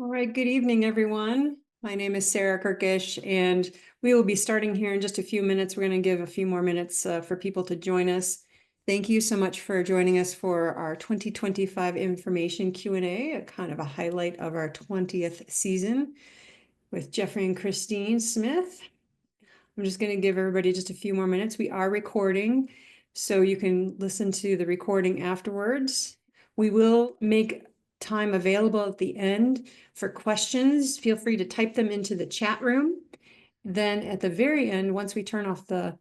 All right, good evening, everyone. My name is Sarah Kirkish, and we will be starting here in just a few minutes. We're going to give a few more minutes for people to join us. Thank you so much for joining us for our 2025 information Q&A, a kind of a highlight of our 20th season with Jeffrey and Christine Smith. I'm just going to give everybody just a few more minutes. We are recording, so you can listen to the recording afterwards. We will make time available at the end for questions. Feel free to type them into the chat room. Then at the very end, once we turn off the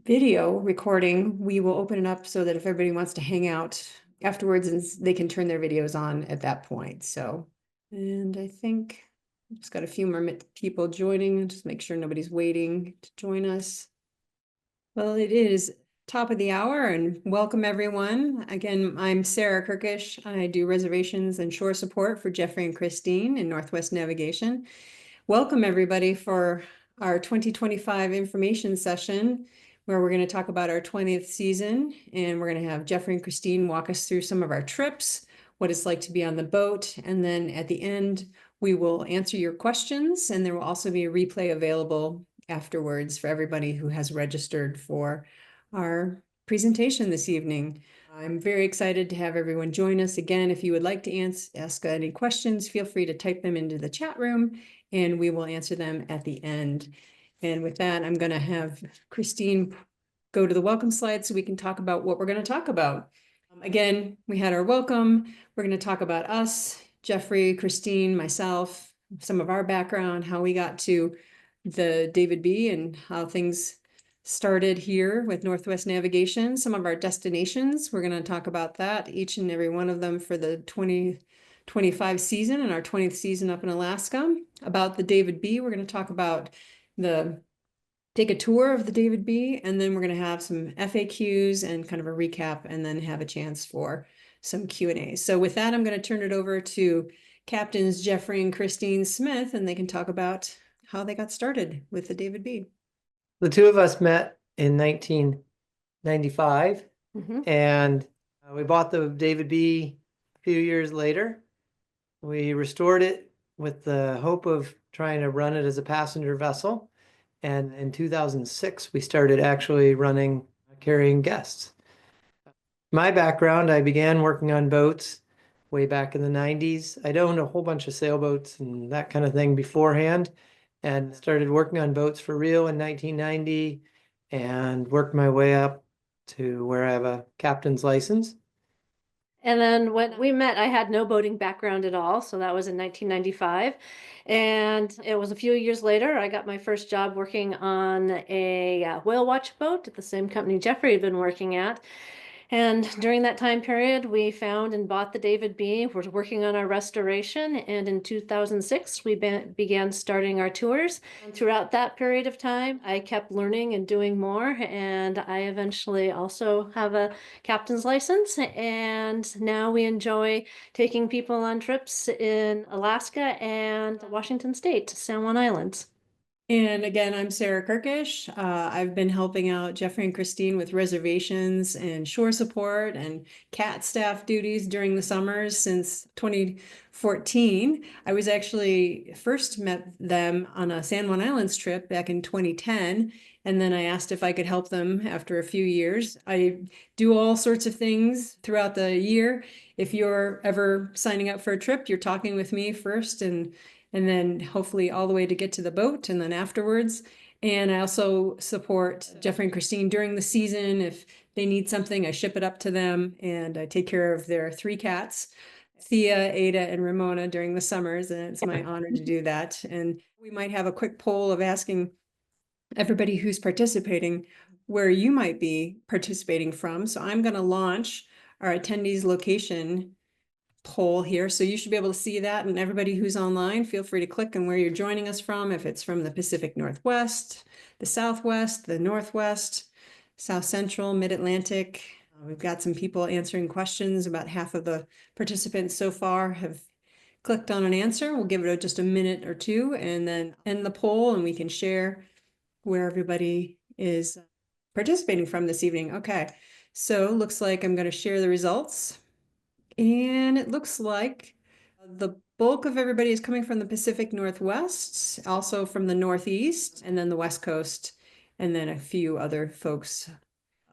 video recording, we will open it up so that if everybody wants to hang out afterwards, they can turn their videos on at that point. And I think just got a few more people joining, just make sure nobody's waiting to join us. Well, it is top of the hour and welcome everyone. Again, I'm Sarah Kirkish. I do reservations and shore support for Jeffrey and Christine in Northwest Navigation. Welcome everybody for our 2025 information session, where we're going to talk about our 20th season, and we're going to have Jeffrey and Christine walk us through some of our trips, what it's like to be on the boat, and then at the end, we will answer your questions, and there will also be a replay available afterwards for everybody who has registered for our presentation this evening. I'm very excited to have everyone join us. Again, if you would like to ask any questions, feel free to type them into the chat room, and we will answer them at the end. And with that, I'm going to have Christine go to the welcome slide so we can talk about what we're going to talk about. Again, we had our welcome. We're going to talk about us, Jeffrey, Christine, myself, some of our background, how we got to the David B and how things started here with Northwest Navigation, some of our destinations. We're going to talk about that, each and every one of them for the 2025 season and our 20th season up in Alaska. About the David B, we're going to talk about take a tour of the David B, and then we're going to have some FAQs and kind of a recap, and then have a chance for some Q&A. So with that, I'm going to turn it over to Captains Jeffrey and Christine Smith, and they can talk about how they got started with the David B. The two of us met in 1995, and we bought the David B a few years later. We restored it with the hope of trying to run it as a passenger vessel. And in 2006, we started actually carrying guests. My background, I began working on boats way back in the 90s. I'd owned a whole bunch of sailboats and that kind of thing beforehand, and started working on boats for real in 1990 and worked my way up to where I have a captain's license. And then when we met, I had no boating background at all. So that was in 1995. And it was a few years later, I got my first job working on a whale watch boat at the same company Jeffrey had been working at. And during that time period, we found and bought the David B. We're working on our restoration. And in 2006, we began starting our tours. And throughout that period of time, I kept learning and doing more. And I eventually also have a captain's license. And now we enjoy taking people on trips in Alaska and Washington State, San Juan Islands. And again, I'm Sarah Kirkish. I've been helping out Jeffrey and Christine with reservations and shore support and cat staff duties during the summers since 2014. I was actually first met them on a San Juan Islands trip back in 2010. And then I asked if I could help them after a few years. I do all sorts of things throughout the year. If you're ever signing up for a trip, you're talking with me first, and then hopefully all the way to get to the boat and then afterwards. And I also support Jeffrey and Christine during the season. If they need something, I ship it up to them, and I take care of their 3 cats, Thea, Ada, and Ramona, during the summers. And it's my honor to do that. And we might have a quick poll of asking everybody who's participating where you might be participating from. So I'm going to launch our attendees location poll here, so you should be able to see that. And everybody who's online, feel free to click on where you're joining us from, if it's from the Pacific Northwest, the Southwest, the Northwest, South Central, Mid-Atlantic. We've got some people answering questions. About half of the participants so far have clicked on an answer. We'll give it just a minute or two and then end the poll, and we can share where everybody is participating from this evening. Okay, so looks like I'm going to share the results. And it looks like the bulk of everybody is coming from the Pacific Northwest, also from the Northeast, and then the West Coast, and then a few other folks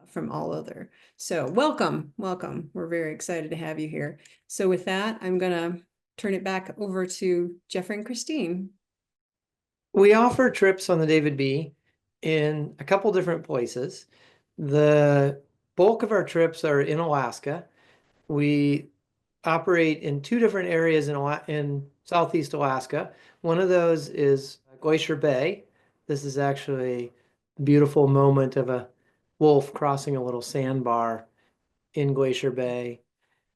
from all other. So welcome, welcome. We're very excited to have you here. So with that, I'm gonna turn it back over to Jeffrey and Christine. We offer trips on the David B in a couple different places. The bulk of our trips are in Alaska. We operate in two different areas in Southeast Alaska. One of those is Glacier Bay. This is actually a beautiful moment of a wolf crossing a little sandbar in Glacier Bay.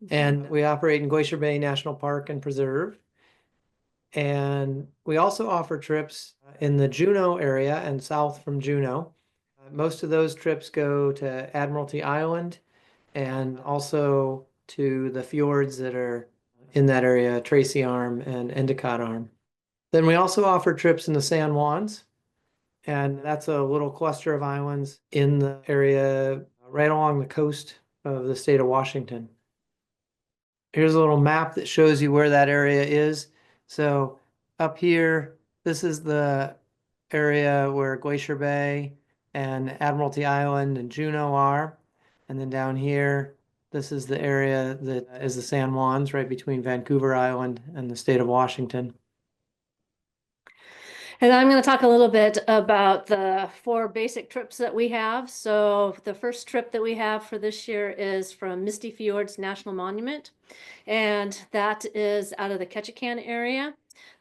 And we operate in Glacier Bay National Park and Preserve. And we also offer trips in the Juneau area and south from Juneau. Most of those trips go to Admiralty Island and also to the fjords that are in that area, Tracy Arm and Endicott Arm. Then we also offer trips in the San Juans, and that's a little cluster of islands in the area right along the coast of the state of Washington. Here's a little map that shows you where that area is. So up here, this is the area where Glacier Bay and Admiralty Island and Juneau are. And then down here, this is the area that is the San Juans, right between Vancouver Island and the state of Washington. And I'm going to talk a little bit about the 4 basic trips that we have. So the first trip that we have for this year is from Misty Fjords National Monument, and that is out of the Ketchikan area.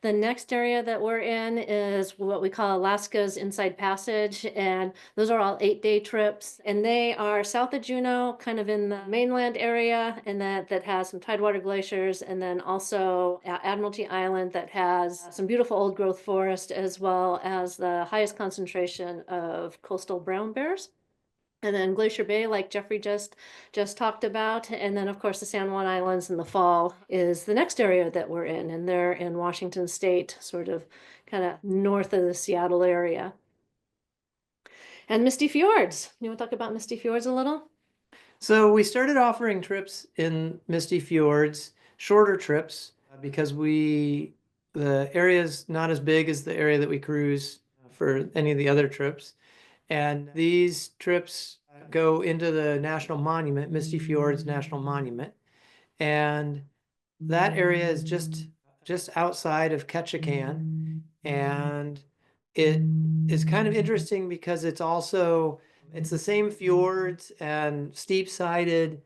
The next area that we're in is what we call Alaska's Inside Passage, and those are all 8-day trips, and they are south of Juneau, kind of in the mainland area, and that has some tidewater glaciers, and then also Admiralty Island that has some beautiful old growth forest, as well as the highest concentration of coastal brown bears. And then Glacier Bay, like Jeffrey just talked about. And then, of course, the San Juan Islands in the fall is the next area that we're in. And they're in Washington State, sort of kind of north of the Seattle area. And Misty Fjords. You want to talk about Misty Fjords a little? So we started offering trips in Misty Fjords, shorter trips, because the area is not as big as the area that we cruise for any of the other trips. And these trips go into the National Monument, Misty Fjords National Monument. And that area is just outside of Ketchikan. And it is kind of interesting because it's the same fjords and steep-sided,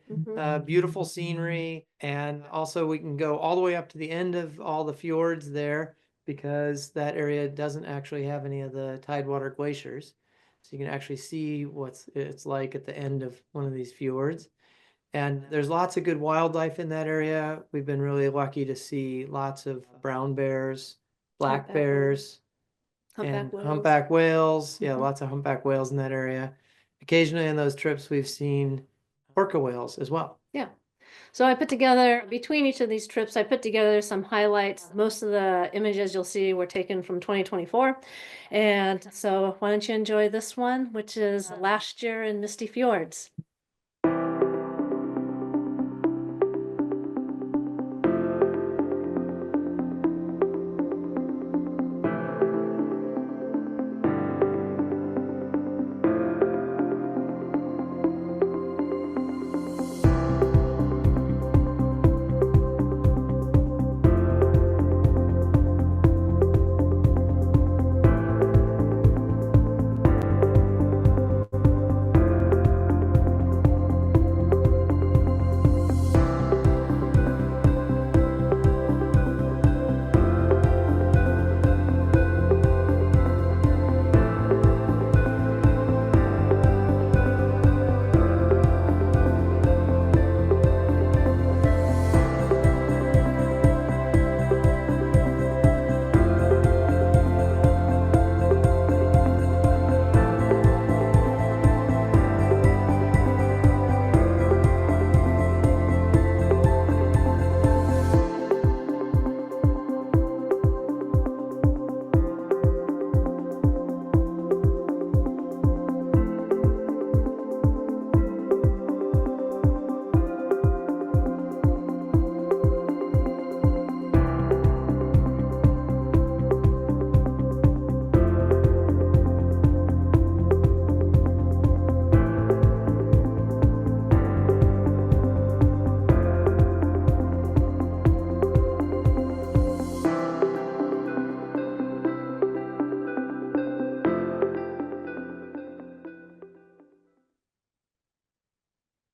beautiful scenery. And also we can go all the way up to the end of all the fjords there because that area doesn't actually have any of the tidewater glaciers. So you can actually see what it's like at the end of one of these fjords. And there's lots of good wildlife in that area. We've been really lucky to see lots of brown bears, black bears, and humpback whales. Yeah, lots of humpback whales in that area. Occasionally on those trips, we've seen orca whales as well. Yeah. So I put together, between each of these trips, I put together some highlights. Most of the images you'll see were taken from 2024. And so why don't you enjoy this one, which is last year in Misty Fjords.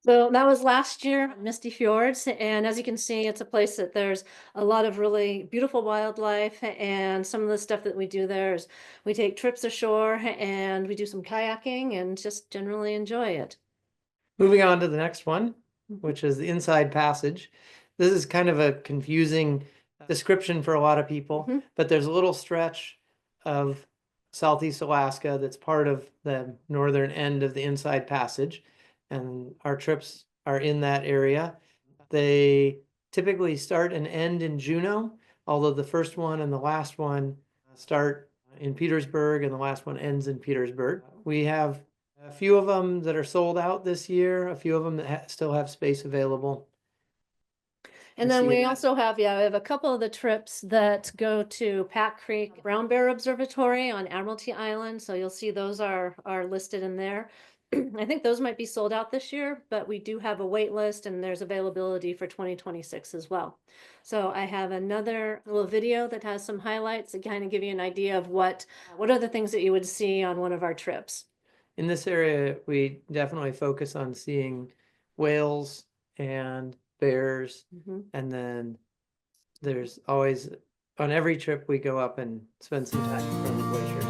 So that was last year, Misty Fjords, and as you can see, it's a place that there's a lot of really beautiful wildlife, and some of the stuff that we do there is we take trips ashore and we do some kayaking and just generally enjoy it. Moving on to the next one, Mhm. which is the Inside Passage. This is kind of a confusing description for a lot of people, Mhm. but there's a little stretch of Southeast Alaska that's part of the northern end of the Inside Passage, and our trips are in that area. They typically start and end in Juneau, although the first one and the last one start in Petersburg and the last one ends in Petersburg. We have a few of them that are sold out this year, a few of them that still have space available. And I then see we it. also have, we have a couple of the trips that go to Pat Creek Brown Bear Observatory on Admiralty Island. So you'll see those are listed in there. I think those might be sold out this year, but we do have a wait list and there's availability for 2026 as well. So I have another little video that has some highlights to kind of give you an idea of what are the things that you would see on one of our trips. In this area, we definitely focus on seeing whales and bears, Mhm. and then there's always, on every trip, we go up and spend some time in front of the glaciers.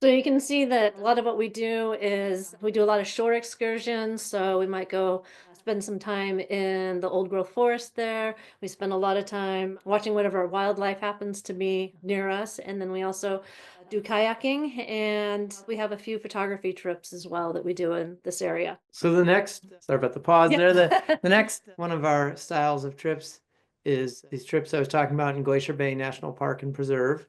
So you can see that a lot of what we do is we do a lot of shore excursions. So we might go spend some time in the old growth forest there. We spend a lot of time watching whatever wildlife happens to be near us. And then we also do kayaking and we have a few photography trips as well that we do in this area. So the next, sorry about the pause Yeah. there, the next one of our styles of trips is these trips I was talking about in Glacier Bay National Park and Preserve.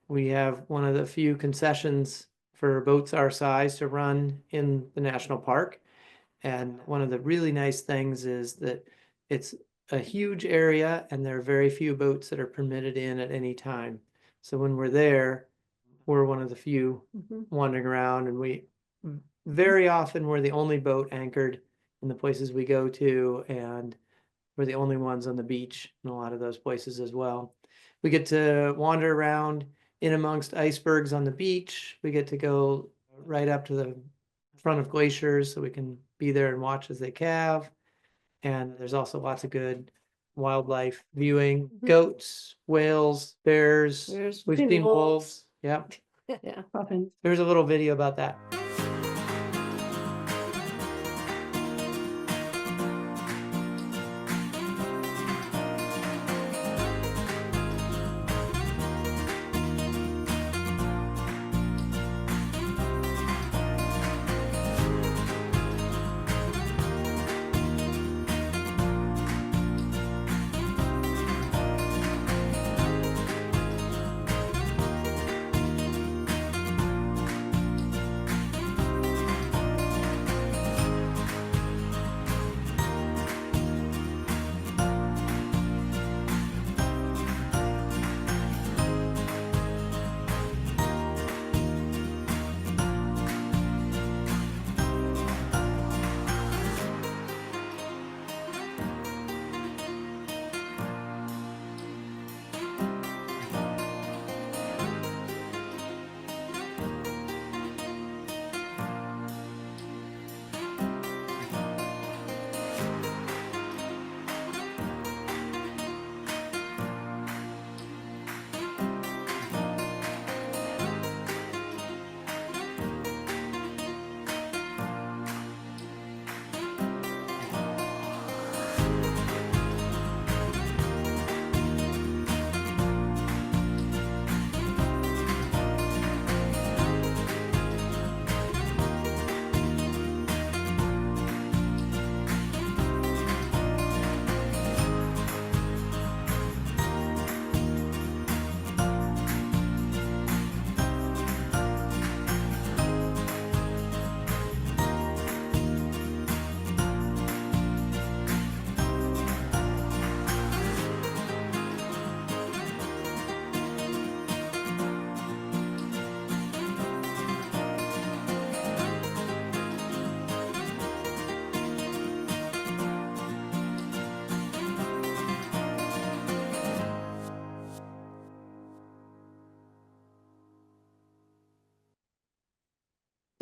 We have one of the few concessions for boats our size to run in the national park. And one of the really nice things is that it's a huge area and there are very few boats that are permitted in at any time. So when we're there, we're one of the few Mhm. wandering around, and we very often we're the only boat anchored in the places we go to, and we're the only ones on the beach in a lot of those places as well. We get to wander around in amongst icebergs on the beach. We get to go right up to the front of glaciers so we can be there and watch as they calve. And there's also lots of good wildlife viewing, Mhm. goats, whales, bears. There's We've seen wolves. wolves. Yep. Yeah. There's a little video about that.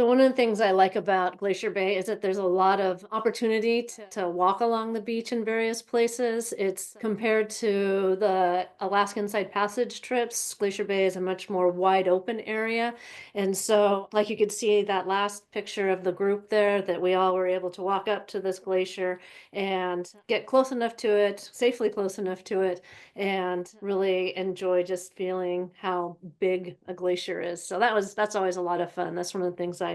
So one of the things I like about Glacier Bay is that there's a lot of opportunity to walk along the beach in various places. It's compared to the Alaskan Side Passage trips, Glacier Bay is a much more wide open area. And so, like you could see that last picture of the group there, that we all were able to walk up to this glacier and get close enough to it, safely close enough to it, and really enjoy just feeling how big a glacier is. So that's always a lot of fun. That's one of the things I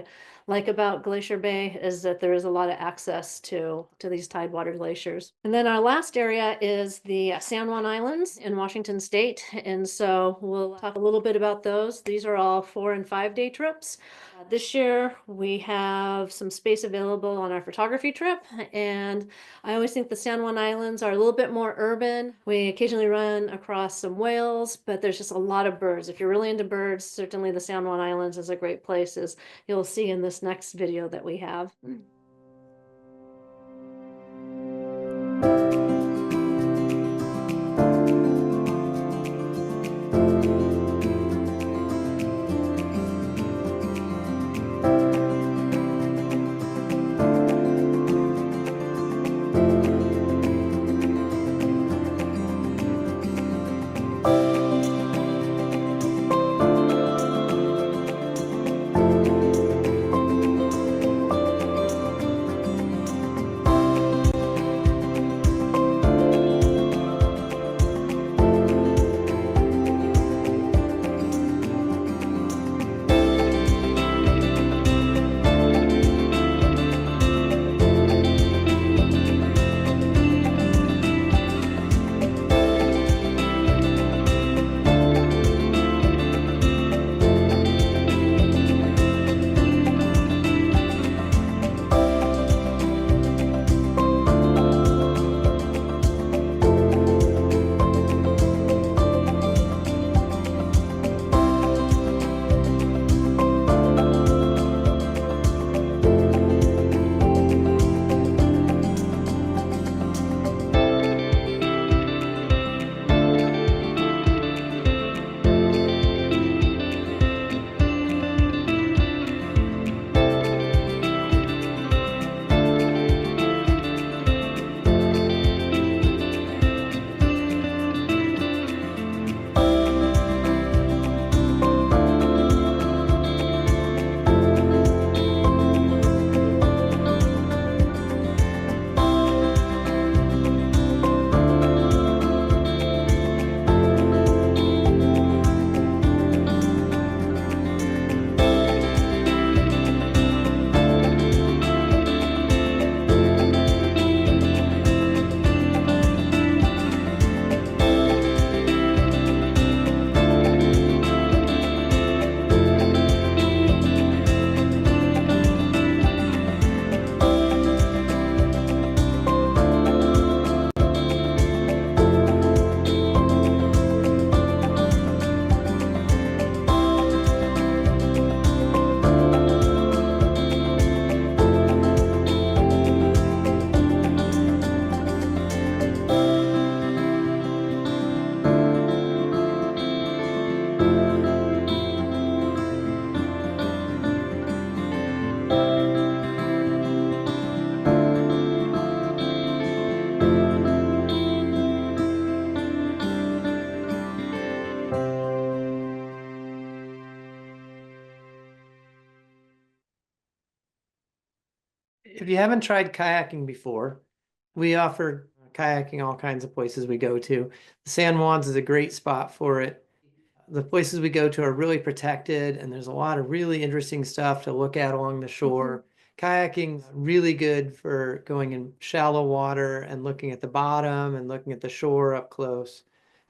like about Glacier Bay, is that there is a lot of access to these tidewater glaciers. And then our last area is the San Juan Islands in Washington State. And so we'll talk a little bit about those. These are all 4 and 5 day trips. This year we have some space available on our photography trip, and I always think the San Juan Islands are a little bit more urban. We occasionally run across some whales, but there's just a lot of birds. If you're really into birds, certainly the San Juan Islands is a great place, as you'll see in this next video that we have. If you haven't tried kayaking before, we offer kayaking all kinds of places we go to. The San Juans is a great spot for it. The places we go to are really protected, and there's a lot of really interesting stuff to look at along the shore. Kayaking's really good for going in shallow water and looking at the bottom and looking at the shore up close.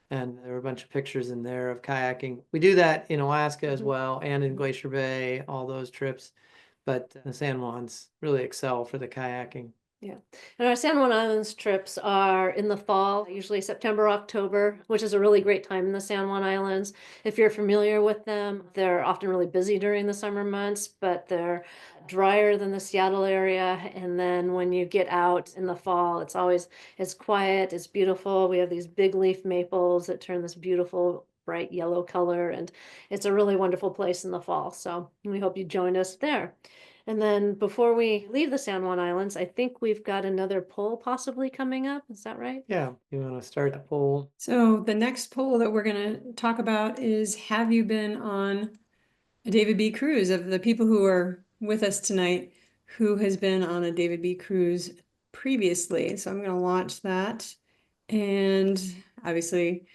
And there were a bunch of pictures in there of kayaking. We do that in Alaska as well, and in Glacier Bay, all those trips. But the San Juans really excel for the kayaking. Yeah. And our San Juan Islands trips are in the fall, usually September, October, which is a really great time in the San Juan Islands. If you're familiar with them, they're often really busy during the summer months, but they're drier than the Seattle area. And then when you get out in the fall, it's quiet, it's beautiful. We have these big leaf maples that turn this beautiful bright yellow color, and it's a really wonderful place in the fall. So we hope you join us there. And then before we leave the San Juan Islands, I think we've got another poll possibly coming up. Is that right? Yeah, you want to start the poll? So the next poll that we're going to talk about is, have you been on a David B. cruise? Of the people who are with us tonight, who has been on a David B. cruise previously? So I'm going to launch that. And obviously,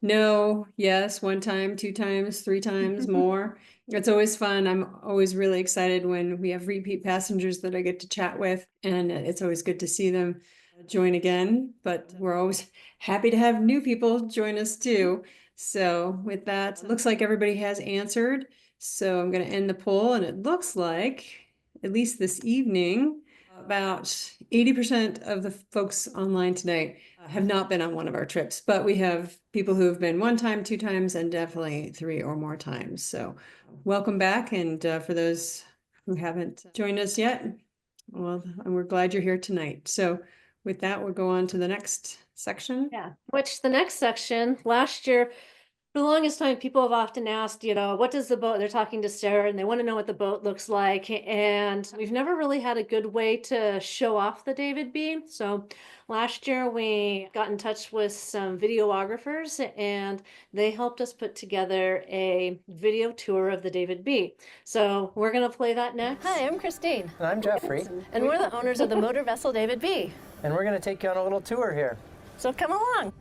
no, yes, 1 time, 2 times, 3 times, more. It's always fun. I'm always really excited when we have repeat passengers that I get to chat with, and it's always good to see them join again. But we're always happy to have new people join us too. So with that, it looks like everybody has answered. So I'm going to end the poll, and it looks like, at least this evening, about 80% of the folks online tonight have not been on one of our trips, but we have people who have been 1 time, 2 times, and definitely 3 or more times. So welcome back. And for those who haven't joined us yet, well, and we're glad you're here tonight. So with that, we'll go on to the next section. Yeah, which the next section, last year, for the longest time, people have often asked, what does the boat, they're talking to Sarah and they want to know what the boat looks like. And we've never really had a good way to show off the David B. So last year we got in touch with some videographers and they helped us put together a video tour of the David B. So we're going to play that next. Hi, I'm Christine. And I'm Jeffrey. And we're the owners of the motor vessel David B. And we're going to take you on a little tour here. So come along.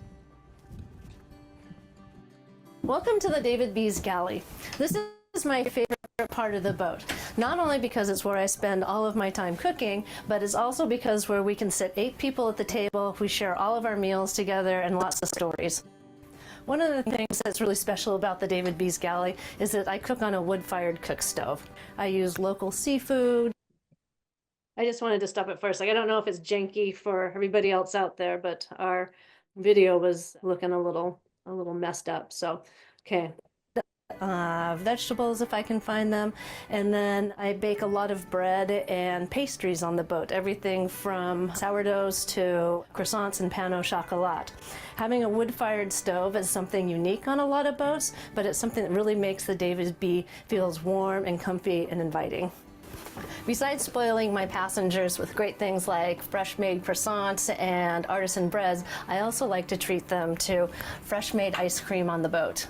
Welcome to the David B's galley. This is my favorite part of the boat, not only because it's where I spend all of my time cooking, but it's also because where we can sit 8 people at the table, we share all of our meals together and lots of stories. One of the things that's really special about the David B's galley is that I cook on a wood-fired cook stove. I use local seafood. I just wanted to stop it first. I don't know if it's janky for everybody else out there, but our video was looking a little messed up. So, okay. Vegetables if I can find them. And then I bake a lot of bread and pastries on the boat. Everything from sourdoughs to croissants and pain au chocolat. Having a wood-fired stove is something unique on a lot of boats, but it's something that really makes the David B feels warm and comfy and inviting. Besides spoiling my passengers with great things like fresh-made croissants and artisan breads, I also like to treat them to fresh-made ice cream on the boat.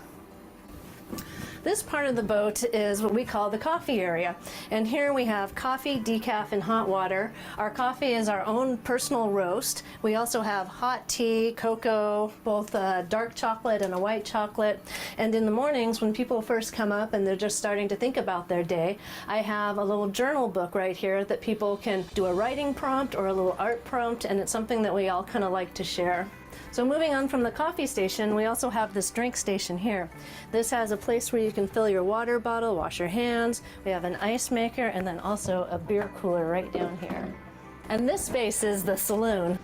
This part of the boat is what we call the coffee area. And here we have coffee, decaf, and hot water. Our coffee is our own personal roast. We also have hot tea, cocoa, both dark chocolate and a white chocolate. And in the mornings when people first come up and they're just starting to think about their day, I have a little journal book right here that people can do a writing prompt or a little art prompt, and it's something that we all kind of like to share. So moving on from the coffee station, we also have this drink station here. This has a place where you can fill your water bottle, wash your hands. We have an ice maker and then also a beer cooler right down here. And this space is the saloon.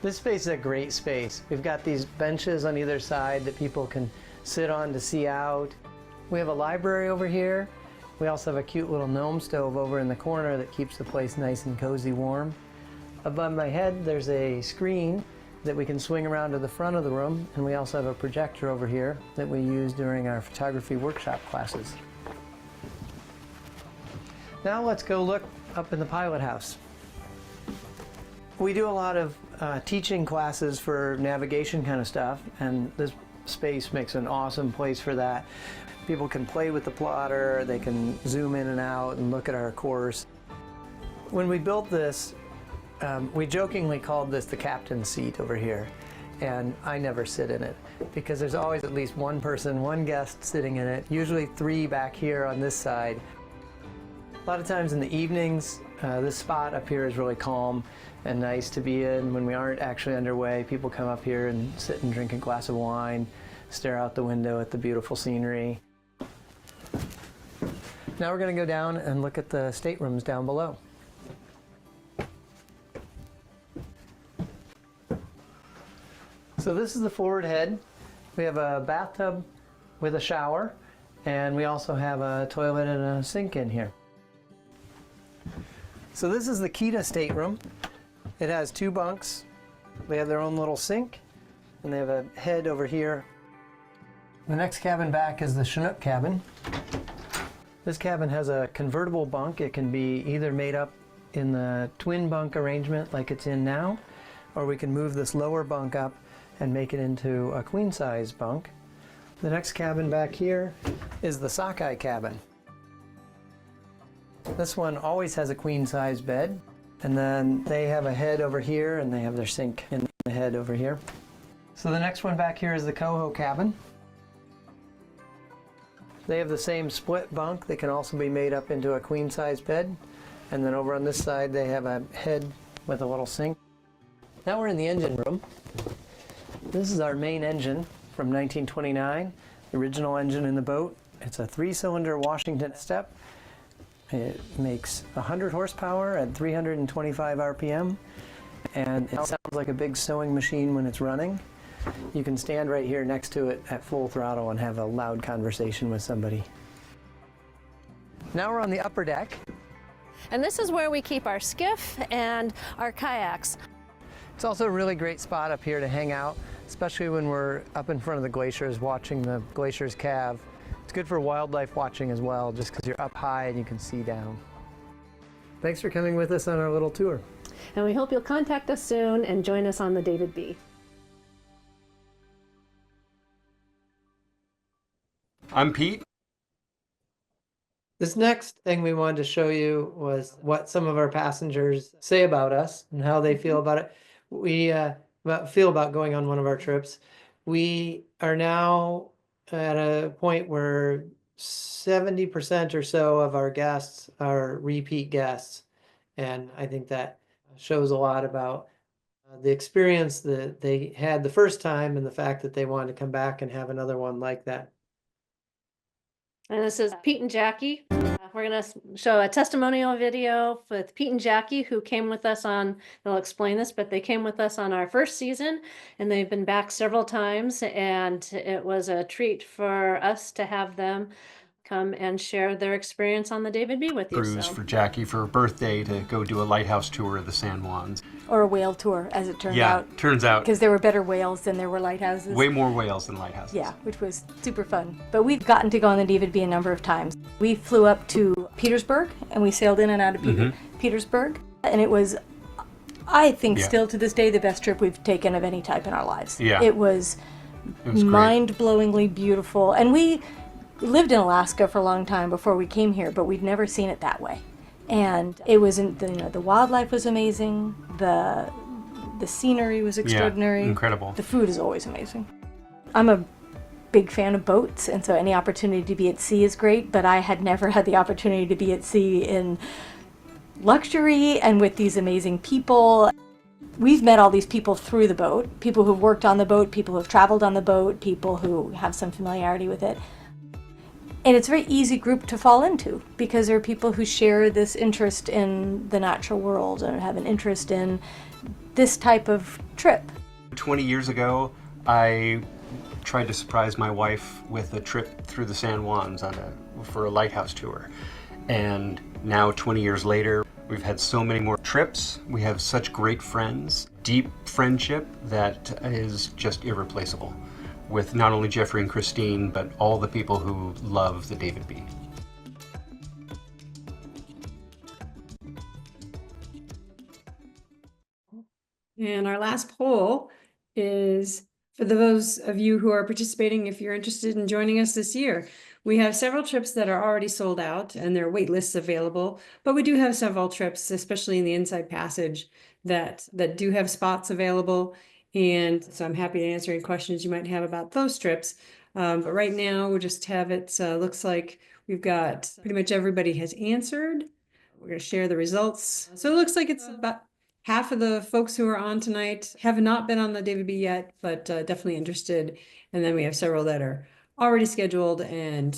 This space is a great space. We've got these benches on either side that people can sit on to see out. We have a library over here. We also have a cute little gnome stove over in the corner that keeps the place nice and cozy warm. Above my head, there's a screen that we can swing around to the front of the room, and we also have a projector over here that we use during our photography workshop classes. Now let's go look up in the pilot house. We do a lot of teaching classes for navigation kind of stuff, and this space makes an awesome place for that. People can play with the plotter, they can zoom in and out and look at our course. When we built this, we jokingly called this the captain's seat over here, and I never sit in it because there's always at least one person, one guest sitting in it, usually 3 back here on this side. A lot of times in the evenings, this spot up here is really calm and nice to be in. When we aren't actually underway, people come up here and sit and drink a glass of wine, stare out the window at the beautiful scenery. Now we're going to go down and look at the staterooms down below. So this is the forward head. We have a bathtub with a shower, and we also have a toilet and a sink in here. So this is the Kita stateroom. It has 2 bunks. They have their own little sink, and they have a head over here. The next cabin back is the Chinook cabin. This cabin has a convertible bunk. It can be either made up in the twin bunk arrangement like it's in now, or we can move this lower bunk up and make it into a queen size bunk. The next cabin back here is the sockeye cabin. This one always has a queen size bed, and then they have a head over here and they have their sink in the head over here. So the next one back here is the coho cabin. They have the same split bunk. They can also be made up into a queen size bed. And then over on this side they have a head with a little sink. Now we're in the engine room. This is our main engine from 1929, the original engine in the boat. It's a 3-cylinder Washington step. It makes 100 horsepower at 325 RPM, and it sounds like a big sewing machine when it's running. You can stand right here next to it at full throttle and have a loud conversation with somebody. Now we're on the upper deck. And this is where we keep our skiff and our kayaks. It's also a really great spot up here to hang out, especially when we're up in front of the glaciers watching the glaciers calve. It's good for wildlife watching as well, just because you're up high and you can see down. Thanks for coming with us on our little tour. And we hope you'll contact us soon and join us on the David B. I'm Pete. This next thing we wanted to show you was what some of our passengers say about us and how they feel about it. We feel about going on one of our trips. We are now at a point where 70% or so of our guests are repeat guests. And I think that shows a lot about the experience that they had the first time and the fact that they wanted to come back and have another one like that. And this is Pete and Jackie. We're going to show a testimonial video with Pete and Jackie, who came with us on, they'll explain this, but they came with us on our first season, and they've been back several times, and it was a treat for us to have them come and share their experience on the David B with you. Cruise for Jackie for her birthday to go do a lighthouse tour of the San Juans. Or a whale tour, as it turned Yeah, out. turns out Because there were better whales than there were lighthouses. way more whales than lighthouses. Yeah, which was super fun. But we've gotten to go on the David B a number of times. We flew up to Petersburg, and we sailed in and out of Petersburg. And it was, I think, Yeah. still to this day, the best trip we've taken of any type in our lives. Yeah. It was It was great. mind-blowingly beautiful. And we lived in Alaska for a long time before we came here, but we'd never seen it that way. And it was, the wildlife was amazing. The scenery was extraordinary. Yeah, incredible. The food is always amazing. I'm a big fan of boats, and so any opportunity to be at sea is great, but I had never had the opportunity to be at sea in luxury and with these amazing people. We've met all these people through the boat, people who've worked on the boat, people who've traveled on the boat, people who have some familiarity with it. And it's a very easy group to fall into because there are people who share this interest in the natural world and have an interest in this type of trip. 20 years ago, I tried to surprise my wife with a trip through the San Juans for a lighthouse tour. And now 20 years later, we've had so many more trips. We have such great friends, deep friendship that is just irreplaceable with not only Jeffrey and Christine, but all the people who love the David B. And our last poll is for those of you who are participating, if you're interested in joining us this year. We have several trips that are already sold out and there are wait lists available, but we do have several trips, especially in the Inside Passage, that do have spots available. And so I'm happy to answer any questions you might have about those trips. But right now we'll just have it, looks like we've got pretty much everybody has answered. We're going to share the results. So it looks like it's about half of the folks who are on tonight have not been on the David B yet, but definitely interested. And then we have several that are already scheduled and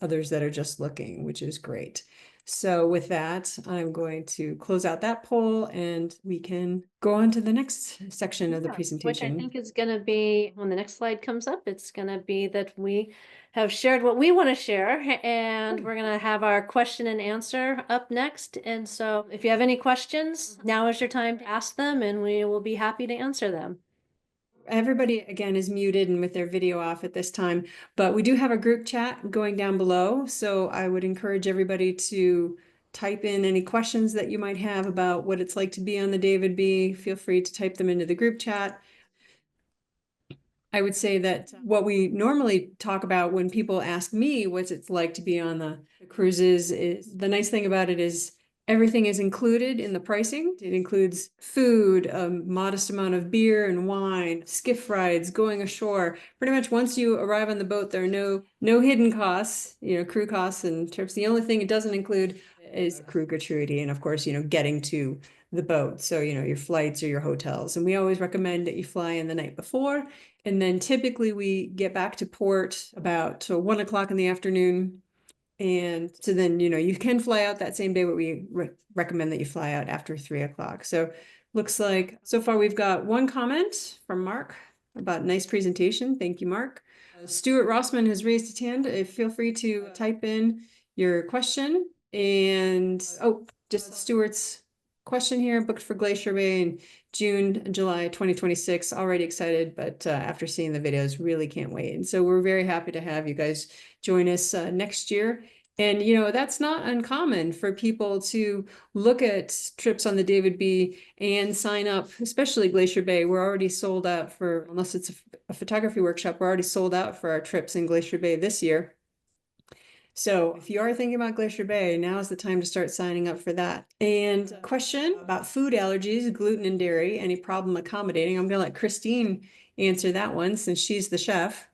others that are just looking, which is great. So with that, I'm going to close out that poll and we can go on to the next section of the Which I presentation. think is going to be, when the next slide comes up, it's going to be that we have shared what we want to share, and we're going to have our question and answer up next. And so if you have any questions, now is your time to ask them, and we will be happy to answer them. Everybody again is muted and with their video off at this time, but we do have a group chat going down below. So I would encourage everybody to type in any questions that you might have about what it's like to be on the David B. Feel free to type them into the group chat. I would say that what we normally talk about when people ask me what's it's like to be on the cruises is the nice thing about it is everything is included in the pricing. It includes food, a modest amount of beer and wine, skiff rides, going ashore. Pretty much once you arrive on the boat, there are no hidden costs, crew costs and trips. The only thing it doesn't include is crew gratuity and of course, getting to the boat. So, your flights or your hotels. And we always recommend that you fly in the night before. And then typically we get back to port about 1 o'clock in the afternoon. And so then, you can fly out that same day, but we recommend that you fly out after 3 o'clock. So looks like so far we've got one comment from Mark about nice presentation. Thank you, Mark. Stuart Rossman has raised his hand. Feel free to type in your question. And just Stuart's question here, booked for Glacier Bay in June and July 2026. Already excited, but after seeing the videos, really can't wait. And so we're very happy to have you guys join us next year. And that's not uncommon for people to look at trips on the David B and sign up, especially Glacier Bay. We're already sold out for, unless it's a photography workshop, we're already sold out for our trips in Glacier Bay this year. So if you are thinking about Glacier Bay, now is the time to start signing up for that. And a question about food allergies, gluten and dairy, any problem accommodating? I'm going to let Christine answer that one since she's the chef.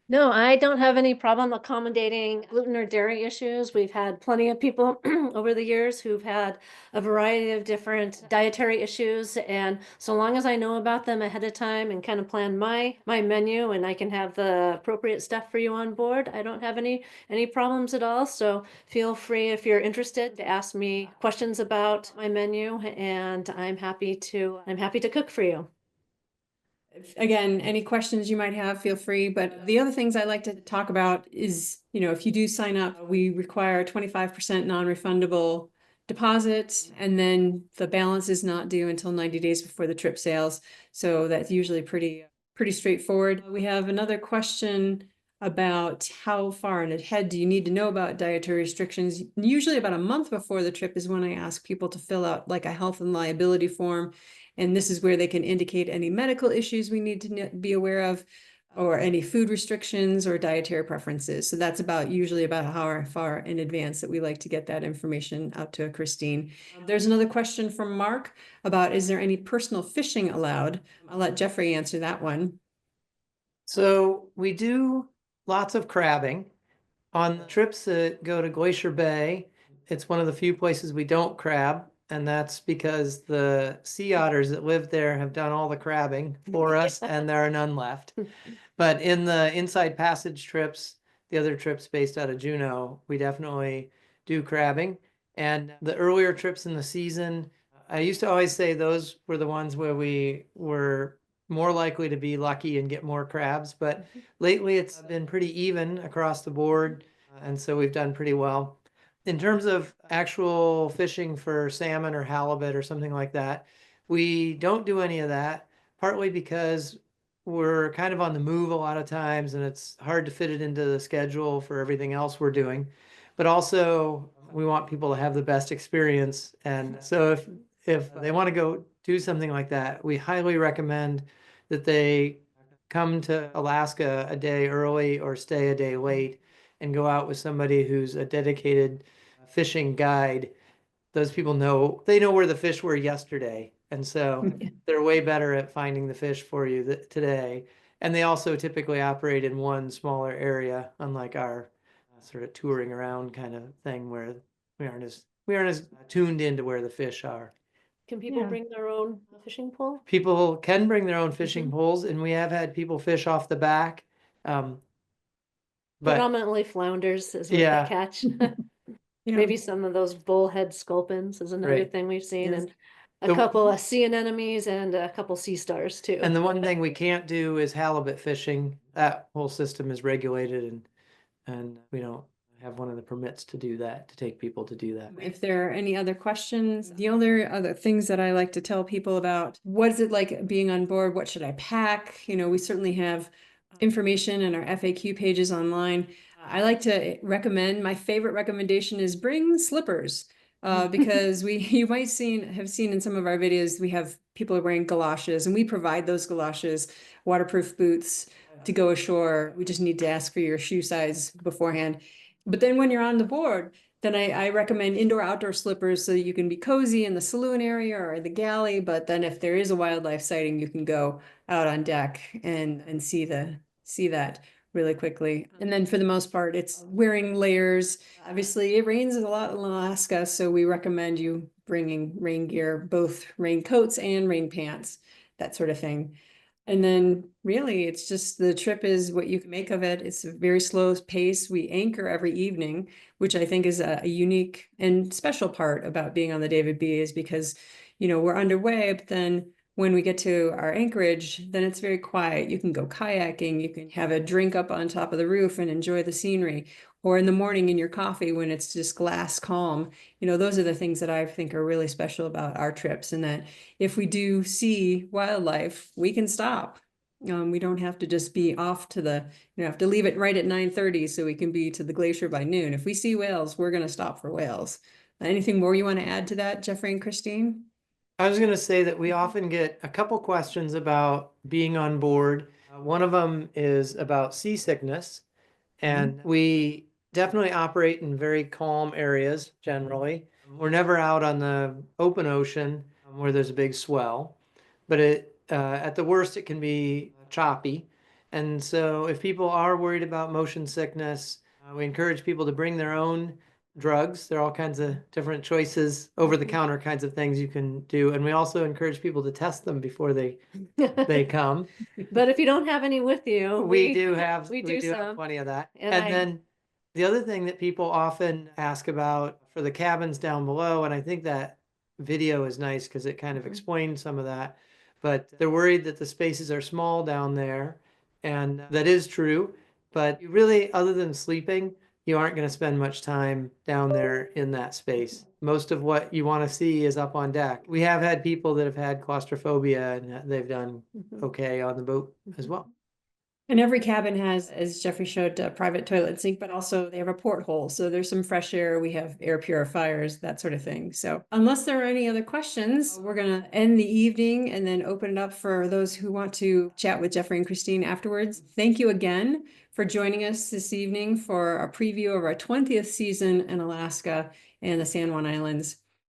No, I don't have any problem accommodating gluten or dairy issues. We've had plenty of people over the years who've had a variety of different dietary issues. And so long as I know about them ahead of time and kind of plan my menu and I can have the appropriate stuff for you on board, I don't have any problems at all. So feel free, if you're interested, to ask me questions about my menu, and I'm happy to cook for you. Again, any questions you might have, feel free. But the other things I like to talk about is, if you do sign up, we require a 25% non-refundable deposit, and then the balance is not due until 90 days before the trip sails. So that's usually pretty straightforward. We have another question about how far in ahead do you need to know about dietary restrictions. Usually about a month before the trip is when I ask people to fill out like a health and liability form. And this is where they can indicate any medical issues we need to be aware of, or any food restrictions or dietary preferences. So that's usually about how far in advance that we like to get that information out to Christine. There's another question from Mark about, is there any personal fishing allowed? I'll let Jeffrey answer that one. So we do lots of crabbing. On the trips that go to Glacier Bay, it's one of the few places we don't crab. And that's because the sea otters that live there have done all the crabbing for us and there are none left. But in the Inside Passage trips, the other trips based out of Juneau, we definitely do crabbing. And the earlier trips in the season, I used to always say those were the ones where we were more likely to be lucky and get more crabs. But lately it's been pretty even across the board. And so we've done pretty well. In terms of actual fishing for salmon or halibut or something like that, we don't do any of that, partly because we're kind of on the move a lot of times and it's hard to fit it into the schedule for everything else we're doing. But also we want people to have the best experience. And so if they want to go do something like that, we highly recommend that they come to Alaska a day early or stay a day late and go out with somebody who's a dedicated fishing guide. Those people know where the fish were yesterday. And so they're way better at finding the fish for you today. And they also typically operate in one smaller area, unlike our sort of touring around kind of thing where we aren't as tuned into where the fish are. Can people bring their own fishing pole? People can bring their own fishing poles, and we have had people fish off the back. But Predominantly flounders is what they catch. Maybe some of those bullhead sculpins is another thing we've seen, Yes. and a couple of sea anemones and a couple sea stars too. And the one thing we can't do is halibut fishing. That whole system is regulated, and we don't have one of the permits to do that, to take people to do that. If there are any other questions, the other things that I like to tell people about, what is it like being on board? What should I pack? You know, we certainly have information in our FAQ pages online. I like to recommend, my favorite recommendation is bring slippers. Because you might have seen in some of our videos, we have people wearing galoshes, and we provide those galoshes, waterproof boots to go ashore. We just need to ask for your shoe size beforehand. But then when you're on the board, then I recommend indoor-outdoor slippers so that you can be cozy in the saloon area or the galley. But then if there is a wildlife sighting, you can go out on deck and see that really quickly. And then for the most part, it's wearing layers. Obviously, it rains a lot in Alaska, so we recommend you bringing rain gear, both raincoats and rain pants, that sort of thing. And then really, it's just the trip is what you can make of it. It's a very slow pace. We anchor every evening, which I think is a unique and special part about being on the David B, is because, you know, we're underway, but then when we get to our anchorage, then it's very quiet. You can go kayaking, you can have a drink up on top of the roof and enjoy the scenery. Or in the morning in your coffee when it's just glass calm. You know, those are the things that I think are really special about our trips, and that if we do see wildlife, we can stop. We don't have to just be off to have to leave it right at 9:30 so we can be to the glacier by noon. If we see whales, we're going to stop for whales. Anything more you want to add to that, Jeffrey and Christine? I was going to say that we often get a couple questions about being on board. One of them is about seasickness, and we definitely operate in very calm areas generally. We're never out on the open ocean where there's a big swell, but at the worst it can be choppy. And so if people are worried about motion sickness, we encourage people to bring their own drugs. There are all kinds of different choices, over-the-counter kinds of things you can do. And we also encourage people to test them before they come. But if you don't have any with you, We do have some. plenty of that. And And then the other thing that people often ask about for the cabins down below, and I think that video is nice because it kind of explains some of that, but they're worried that the spaces are small down there, and that is true. But you really, other than sleeping, you aren't going to spend much time down there in that space. Most of what you want to see is up on deck. We have had people that have had claustrophobia, and they've done okay on the boat as well. And every cabin has, as Jeffrey showed, a private toilet and sink, but also they have a porthole. So there's some fresh air. We have air purifiers, that sort of thing. So unless there are any other questions, we're going to end the evening and then open it up for those who want to chat with Jeffrey and Christine afterwards. Thank you again for joining us this evening for a preview of our 20th season in Alaska and the San Juan Islands.